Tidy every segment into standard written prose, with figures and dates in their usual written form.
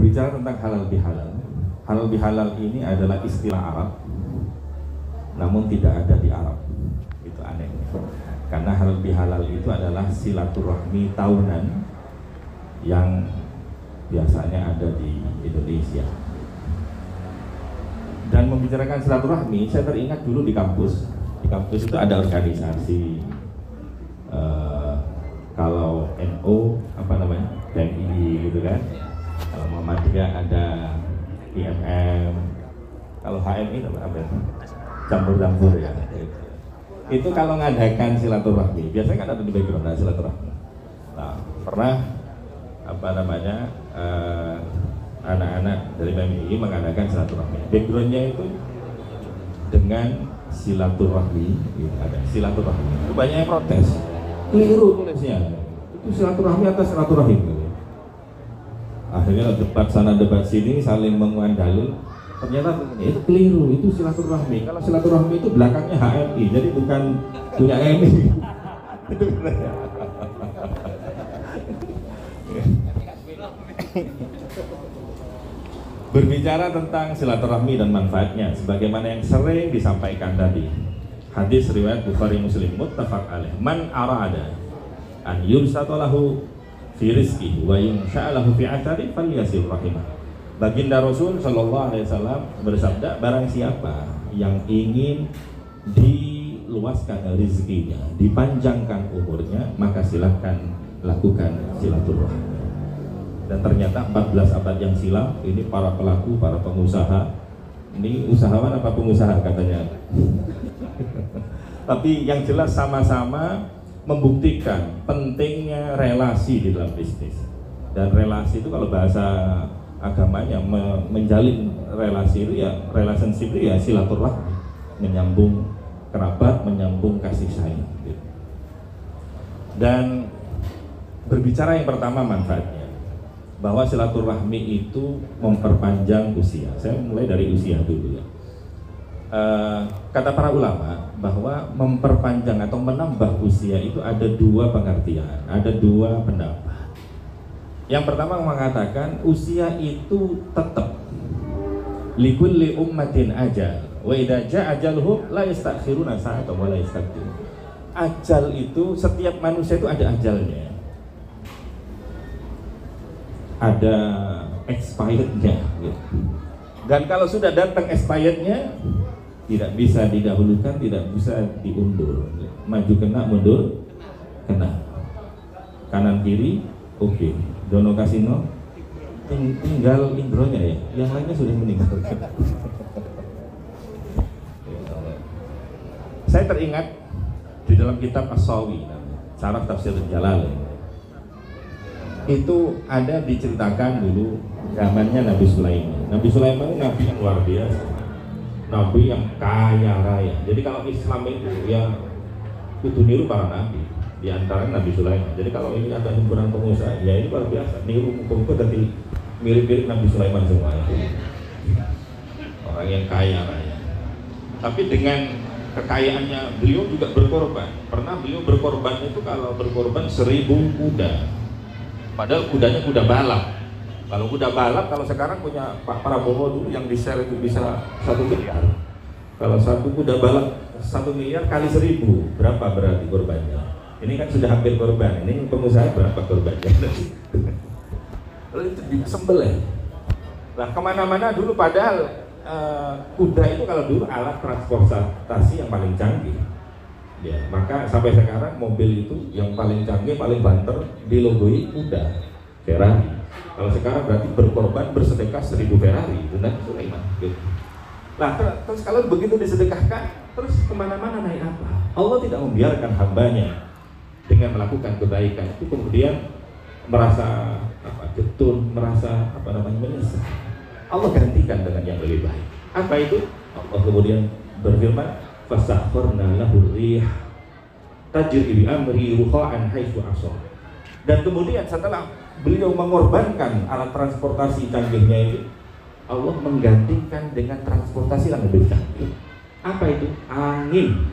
Berbicara tentang halal bihalal. Halal bihalal ini adalah istilah Arab, namun tidak ada di Arab. Itu aneh. Karena halal bihalal itu adalah silaturahmi tahunan yang biasanya ada di Indonesia. Dan membicarakan silaturahmi, saya teringat dulu di kampus. Di kampus itu ada organisasi. Kalau NO apa namanya, PMI gitu kan. Kalau Muhammadiyah ada IMM. Kalau HMI apa? Campur-campur ya. Itu kalau ngadakan silaturahmi, biasanya kan ada di background ada silaturahmi. Nah, pernah apa namanya anak-anak dari PMI mengadakan silaturahmi. Backgroundnya itu dengan silaturahmi, gitu, ada silaturahmi. Itu banyak yang protes. Keliru tulisnya. Itu silaturahmi atas silaturahim. Gitu. Akhirnya debat sana debat sini saling menguat dalil. Ternyata itu keliru, itu silaturahmi. Kalau silaturahmi itu belakangnya HMI, jadi bukan punya HMI. Itu benar. Berbicara tentang silaturahmi dan manfaatnya, sebagaimana yang sering disampaikan tadi. Hadis riwayat Bukhari Muslim muttafaq alaih. Man arada an yursatalahu fi rizqihi wa yunsha'alahu fi athari falyasil rahimah. Baginda Rasul Shallallahu Alaihi Wasallam bersabda, barang siapa yang ingin diluaskan rezekinya, dipanjangkan umurnya, maka silahkan lakukan silaturahmi. Dan ternyata 14 abad yang silam ini para pelaku, para pengusaha, ini usahawan apa pengusaha katanya. Tapi yang jelas sama-sama membuktikan pentingnya relasi di dalam bisnis. Dan relasi itu kalau bahasa agamanya menjalin relasi itu ya, relationship itu ya silaturahmi, menyambung kerabat, menyambung kasih sayang gitu. Dan berbicara yang pertama manfaatnya, bahwa silaturahmi itu memperpanjang usia. Saya mulai dari usia dulu ya. Kata para ulama bahwa memperpanjang atau menambah usia itu ada dua pengertian, ada dua pendapat. Yang pertama mengatakan usia itu tetap likulli ummatin ajal wa idza jaa ajaluhum la yastakhiruna sa'atan wa la yastaqdimun. Ajal itu setiap manusia itu ada ajalnya. Ada expirednya gitu. Dan kalau sudah datang expirednya tidak bisa didahulukan, tidak bisa diundur. Maju kena, mundur kena. Kanan kiri oke. Dono kasino tinggal indronya ya. Yang lainnya sudah meninggal. Saya teringat di dalam kitab As-Sawi, Syarah Tafsir Jalalain. Itu ada diceritakan dulu zamannya Nabi Sulaiman. Nabi Sulaiman nabi yang luar biasa, nabi yang kaya raya. Jadi kalau Islam itu ya kudu niru para nabi, di antara Nabi Sulaiman. Jadi kalau ini ada himpunan pengusaha, ya ini luar biasa, niru muka-muka dari mirip-mirip Nabi Sulaiman semua. Orang yang kaya raya. Tapi dengan kekayaannya beliau juga berkorban. Pernah beliau berkorban itu kalau berkorban 1000 kuda. Padahal kudanya kuda balap. Kalau kuda balap, kalau sekarang punya Pak Prabowo dulu yang di share itu bisa 1 miliar. Kalau satu kuda balap 1 miliar kali 1000, berapa berarti korbannya? Ini kan sudah hampir korban. Ini pengusaha berapa korbannya? Lalu itu disembelih. Nah kemana-mana dulu padahal kuda itu kalau dulu alat transportasi yang paling canggih. Ya, maka sampai sekarang mobil itu yang paling canggih, paling banter dilogoi kuda, Ferrari. Kalau sekarang berarti berkorban bersedekah 1000 Ferrari, benar Sulaiman. Gitu. Nah, terus kalau begitu disedekahkan, terus kemana-mana naik apa? Allah tidak membiarkan hambanya dengan melakukan kebaikan itu kemudian merasa getun, merasa menyesal. Allah gantikan dengan yang lebih baik. Apa itu? Allah kemudian berfirman, fasakharna lahu rih tajri bi amri ruqa'an haitsu asar. Dan kemudian setelah beliau mengorbankan alat transportasi canggihnya itu, Allah menggantikan dengan transportasi yang lebih canggih. Apa itu? Angin.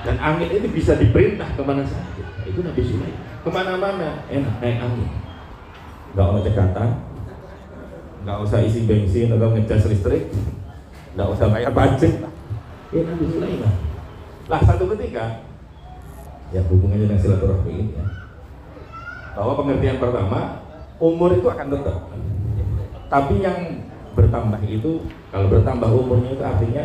Dan angin ini bisa diperintah kemana saja. Itu Nabi Sulaiman. Kemana-mana enak naik angin. Gak ada cekatan, nggak usah isi bensin atau ngecas listrik, nggak usah bayar pajak. Ya Nabi Sulaiman. Lah satu ketika, ya hubungannya dengan silaturahmi ini ya, bahwa pengertian pertama, umur itu akan tetap, tapi yang bertambah itu, kalau bertambah umurnya itu artinya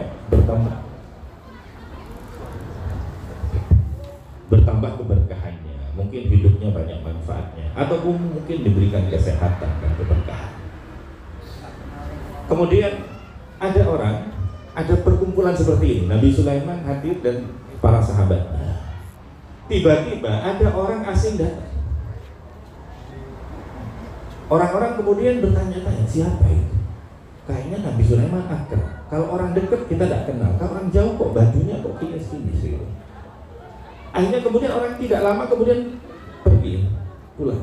bertambah keberkahannya, mungkin hidupnya banyak manfaatnya, ataupun mungkin diberikan kesehatan dan keberkahan. Kemudian ada perkumpulan seperti ini, Nabi Sulaiman hadir dan para sahabatnya. Tiba-tiba ada orang asing datang. Orang-orang kemudian bertanya-tanya, siapa itu? Kayaknya Nabi Sulaiman akrab. Kalau orang dekat kita tidak kenal, kalau orang jauh kok bajunya kok kinis-kinis gitu. Akhirnya kemudian orang tidak lama kemudian pergi, pulang.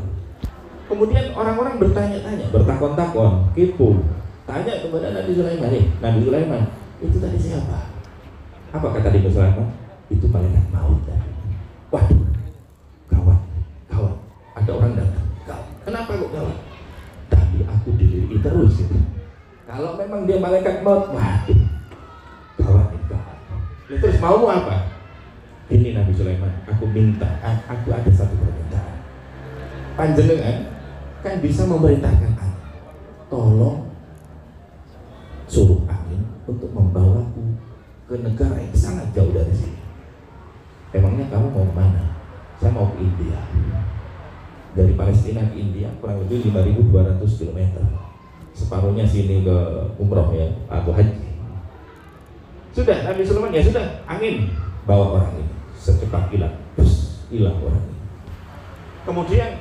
Kemudian orang-orang bertanya-tanya, bertakon-takon, kepo, tanya kepada Nabi Sulaiman, Nabi Sulaiman, itu tadi siapa? Apa kata Nabi Sulaiman? Itu malaikat maut. Waduh, gawat, ada orang datang. Kenapa kok gawat? Tadi aku dilirik terus gitu. Kalau memang dia malaikat maut, waduh, gawat. Terus maumu apa? Ini Nabi Sulaiman, aku minta, aku ada satu permintaan. Panjenengan kan bisa memerintahkan aku, tolong suruh angin untuk membawaku ke negara yang sangat jauh dari sini. Emangnya kamu mau kemana? Saya mau ke India. Dari Palestina ke India kurang lebih 5.200 km. Separuhnya sini ke umroh ya, atau haji. Sudah, Nabi Sulaiman, ya sudah, angin bawa orang ini secepat kilat, terus hilang orang ini. Kemudian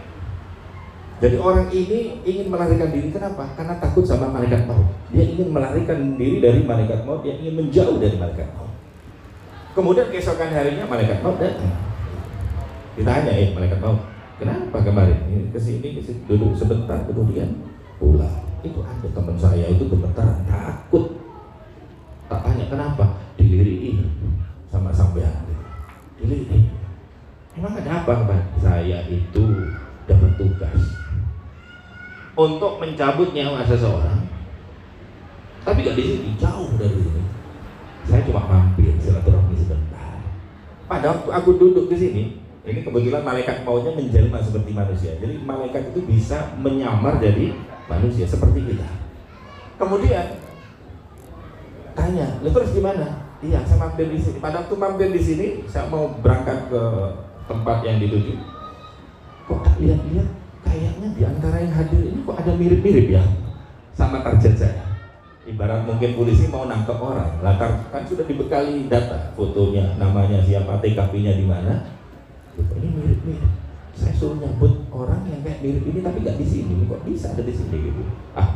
jadi orang ini ingin melarikan diri, kenapa? Karena takut sama malaikat maut. Dia ingin melarikan diri dari malaikat maut, dia ingin menjauh dari malaikat maut. Kemudian keesokan harinya malaikat maut datang. Ditanya, malaikat maut, kenapa kemarin ini kesini duduk sebentar kemudian pulang? Itu ada teman saya itu gemetaran, takut. Tak tanya kenapa, dilirik sama sampean. Dilirik. Emang ada apa Pak? Saya itu dapat tugas untuk mencabut nyawa seseorang, tapi gak di sini, jauh dari sini. Saya cuma mampir silaturahmi sebentar. Pada waktu aku duduk di sini, ini kebetulan malaikat mautnya menjelma seperti manusia. Jadi malaikat itu bisa menyamar jadi manusia seperti kita. Kemudian tanya, terus gimana? Iya, saya mampir di sini. Pada waktu mampir di sini, saya mau berangkat ke tempat yang dituju. Kok tak lihat-lihat, kayaknya di antara yang hadir ini kok ada mirip-mirip ya sama target saya. Ibarat mungkin polisi mau nangkep orang, latar kan sudah dibekali data, fotonya, namanya siapa, TKP-nya di mana. Ini mirip-mirip. Saya suruh nyebut orang yang kayak mirip ini tapi nggak di sini. Kok bisa ada di sini gitu?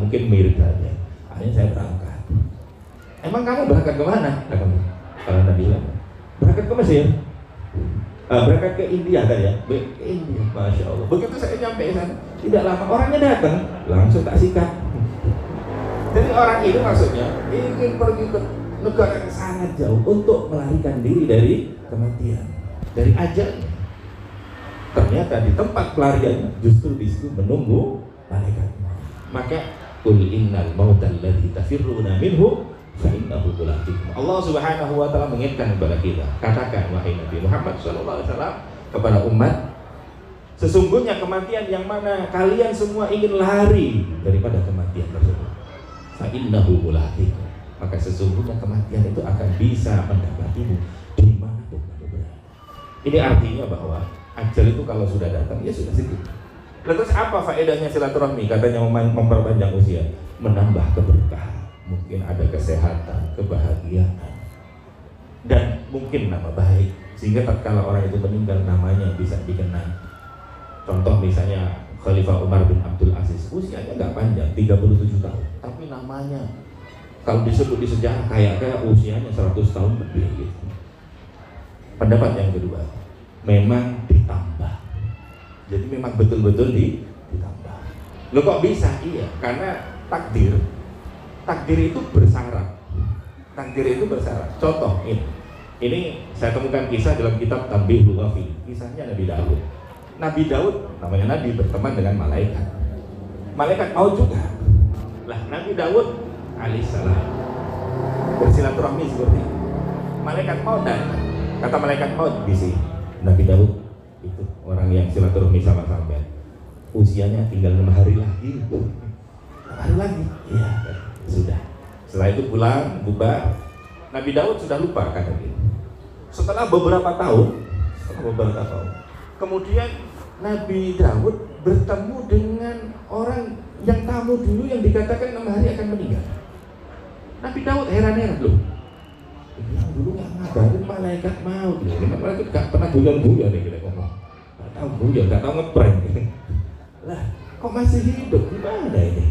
Mungkin mirip saja. Akhirnya saya berangkat. Emang kamu berangkat ke mana? Kalau Nabi bilang berangkat ke Mesir, berangkat ke India kan ya? Ke India, masya Allah. Begitu saya nyampe sana, tidak lama orangnya datang, langsung tak sikat. Jadi orang itu maksudnya ingin pergi ke negara yang sangat jauh untuk melarikan diri dari kematian, dari ajalnya. Ternyata di tempat pelariannya justru di situ menunggu malaikat. Maka qul innal mautal ladzi tafirruna minhu fa innahu mulaqikum. Allah Subhanahu wa taala mengingatkan kepada kita, katakan wahai Nabi Muhammad sallallahu alaihi wasallam kepada umat, sesungguhnya kematian yang mana kalian semua ingin lari daripada kematian tersebut. Fa innahu mulaqikum. Maka sesungguhnya kematian itu akan bisa mendapatimu di mana pun kamu berada. Ini artinya bahwa ajal itu kalau sudah datang ya sudah sedih. Terus apa faedahnya silaturahmi? Katanya memperpanjang usia, menambah keberkahan, mungkin ada kesehatan, kebahagiaan, dan mungkin nama baik, sehingga tatkala orang itu meninggal namanya bisa dikenang. Contoh misalnya Khalifah Umar bin Abdul Aziz, usianya nggak panjang, 37 tahun, tapi namanya kalau disebut di sejarah kayak usianya 100 tahun lebih gitu. Pendapat yang kedua, memang ditambah. Jadi memang betul-betul ditambah. Loh kok bisa? Iya, karena takdir itu bersyarat. Takdir itu bersyarat. Contoh ini saya temukan kisah dalam kitab Tanbihul Ghafil. Kisahnya Nabi Daud. Nabi Daud namanya Nabi berteman dengan malaikat. Malaikat maut juga. Lah Nabi Daud alaihissalam bersilaturahmi seperti itu. Malaikat maut datang. Kata malaikat maut di sini, Nabi Daud itu orang yang silaturahmi sama sampean. Usianya tinggal 6 hari lagi. 6 hari lagi? Iya, sudah. Setelah itu pulang, bubar. Nabi Daud sudah lupa kata dia. Setelah beberapa tahun, kemudian Nabi Daud bertemu dengan orang yang tamu dulu yang dikatakan 6 hari akan meninggal. Nabi Daud heran-heran loh. Yang dulu nggak ngabarin malaikat maut loh. Malaikat nggak pernah guyon-guyon nih kita ngomong. Nggak tahu guyon, nggak tahu ngeprank. Lah, kok masih hidup? Gimana ini?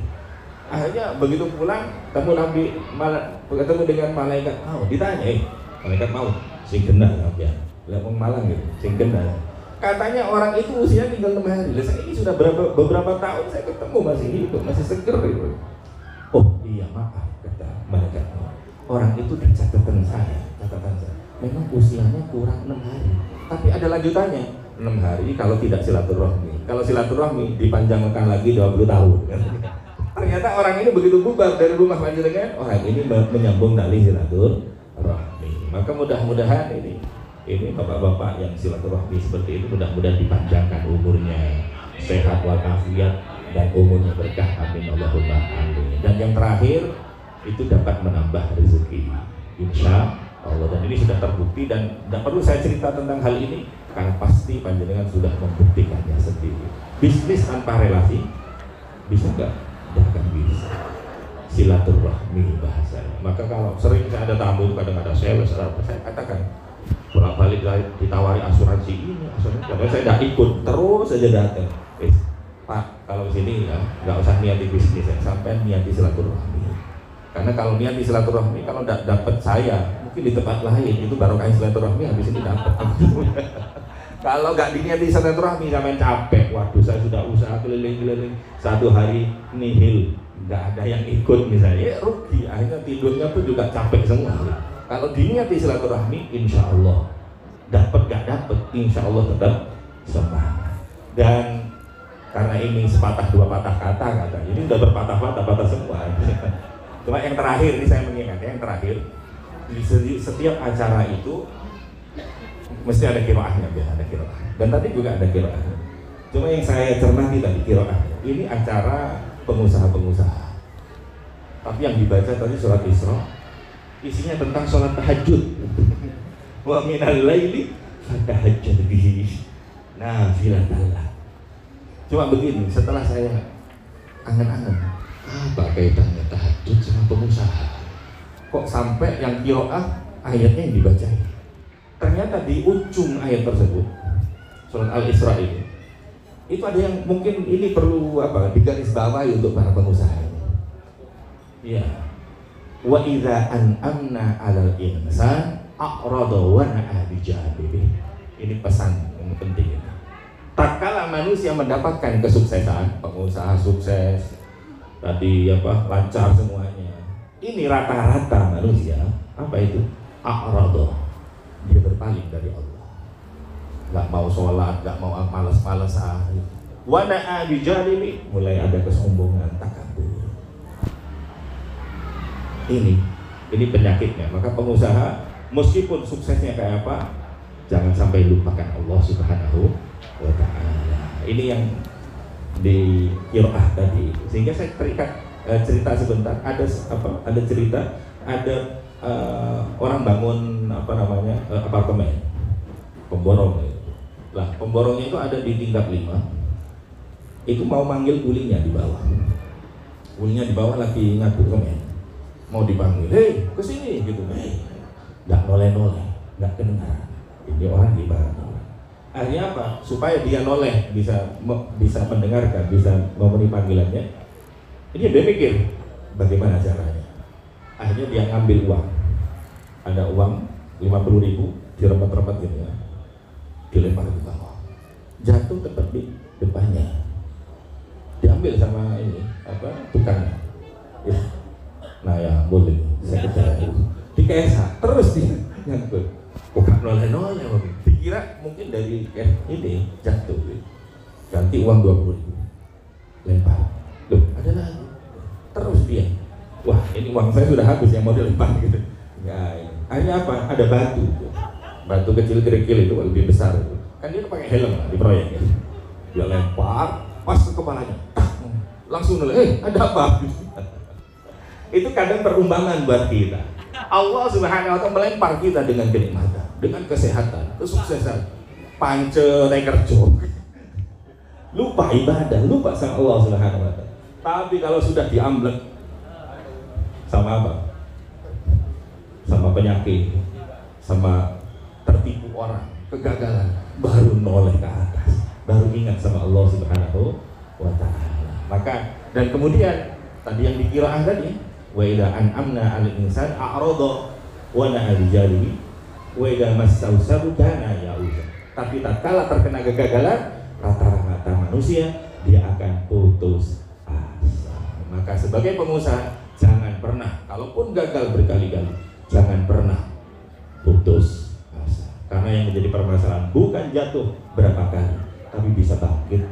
Akhirnya begitu pulang, ketemu dengan malaikat maut. Ditanya, malaikat maut, sing kena ya? Lah wong Malang gitu, sing kena. Katanya orang itu usia tinggal 6 hari. Lah saya ini sudah beberapa tahun saya ketemu masih hidup, masih seger gitu. Oh iya maaf, kata malaikat maut. Orang itu di catatan saya, memang usianya kurang 6 hari. Tapi ada lanjutannya, 6 hari kalau tidak silaturahmi. Kalau silaturahmi dipanjangkan lagi 20 tahun. Ternyata orang ini begitu bubar dari rumah panjenengan, orang ini menyambung tali silaturahmi. Maka mudah-mudahan ini bapak-bapak yang silaturahmi seperti itu mudah-mudahan dipanjangkan umurnya, sehat walafiat dan umurnya berkah, amin Allahumma amin. Dan yang terakhir itu dapat menambah rezeki, insya Allah. Dan ini sudah terbukti dan tidak perlu saya cerita tentang hal ini karena pasti panjenengan sudah membuktikannya sendiri. Bisnis tanpa relasi bisa nggak? Tidak akan bisa. Silaturahmi bahasanya. Maka kalau sering saya ada tamu, kadang ada sales, saya katakan bolak-balik ditawari asuransi ini, asuransi, karena saya tidak ikut, terus saja datang. Pak, kalau sini ya nggak usah niati bisnis, ya, sampai niati silaturahmi. Karena kalau niati silaturahmi, kalau tidak dapat saya, mungkin di tempat lain itu barokah silaturahmi, habis ini dapat. Kalau nggak diniati silaturahmi sampai capek, waduh saya sudah usaha keliling-keliling 1 hari nihil, nggak ada yang ikut misalnya, ya rugi, akhirnya tidurnya pun juga capek semua. Kalau diniati silaturahmi, insya Allah dapat nggak dapat, insya Allah tetap semangat. Dan karena ini sepatah dua patah kata, ini udah berpatah-patah semua. Cuma yang terakhir ini saya mengingat, yang terakhir di setiap acara itu mesti ada kiroahnya, ada kiroah. Dan tadi juga ada kiroah. Cuma yang saya cermati tadi kiroah. Ini acara pengusaha-pengusaha. Tapi yang dibaca tadi surat Isra, isinya tentang sholat tahajud. Wa minal laili fatahajjad bihi nafilatan lak. Cuma begini, setelah saya angan-angan, apa kaitannya tahajud sama pengusaha? Kok sampai yang kiroah ayatnya yang dibacain? Ternyata di ujung ayat tersebut, surat Al-Isra ini, itu ada yang mungkin ini perlu digarisbawahi untuk para pengusaha ini. Ya, wa idza an'amna 'alal insan a'rada wa na'a bi janibihi. Ini pesan yang penting ini. Tatkala manusia mendapatkan kesuksesan, pengusaha sukses, tadi lancar semuanya. Ini rata-rata manusia apa itu? A'rada. Dia berpaling dari Allah, nggak mau sholat, nggak mau malas-malas. Wana'a bijanibi, mulai ada kesombongan, takabur. Ini penyakitnya. Maka pengusaha meskipun suksesnya kayak apa, jangan sampai lupakan Allah Subhanahu wa Ta'ala. Ini yang di qiraah tadi. Sehingga saya terikat cerita sebentar. Ada cerita, ada orang bangun apartemen, pemborong. Lah pemborongnya itu ada di tingkat 5. Itu mau manggil kulinya di bawah. Kulinya di bawah lagi ngaduk semen, mau dipanggil, hei kesini gitu. Nggak noleh-noleh, nggak kedengaran. Ini orang di bawah. Akhirnya apa? Supaya dia noleh, bisa mendengarkan, bisa memenuhi panggilannya. Ini dia mikir bagaimana caranya. Akhirnya dia ngambil uang. Ada uang 50.000 dirempet-rempet gitu ya, dilempar ke bawah, jatuh tepat di depannya, diambil sama ini tukang ya. Nah ya boleh saya ketahui dikesa terus dia nyangkut, bukan noleh-noleh, dikira mungkin dari ini jatuh, ganti uang 20.000, lempar, loh ada lagi, terus dia ini uang saya sudah habis yang mau dilempar gitu. Ya, ini. Akhirnya apa? Ada batu kecil kerikil itu lebih besar itu. Kan dia pakai helm lah di proyek gitu. Dia lempar pas ke kepalanya, langsung noleh, ada apa? Itu kadang perumpamaan buat kita. Allah Subhanahu wa Ta'ala melempar kita dengan kenikmatan, dengan kesehatan, kesuksesan, pance kerja, lupa ibadah, lupa sama Allah Subhanahu wa Ta'ala. Tapi kalau sudah diamblek sama apa? Sama penyakit, sama tertipu orang, kegagalan, baru noleh ke atas, baru ingat sama Allah Subhanahu wa Ta'ala. Maka dan kemudian tadi yang dikiraah tadi, wa idza an'amna 'alal insani a'rada wa na'a bijalihi wa idza massahu syarru kana ya'uza. Tapi tatkala terkena kegagalan, rata-rata manusia dia akan putus asa. Maka sebagai pengusaha jangan pernah, kalaupun gagal berkali-kali, jangan pernah putus asa. Karena yang menjadi permasalahan bukan jatuh berapa kali, tapi bisa bangkit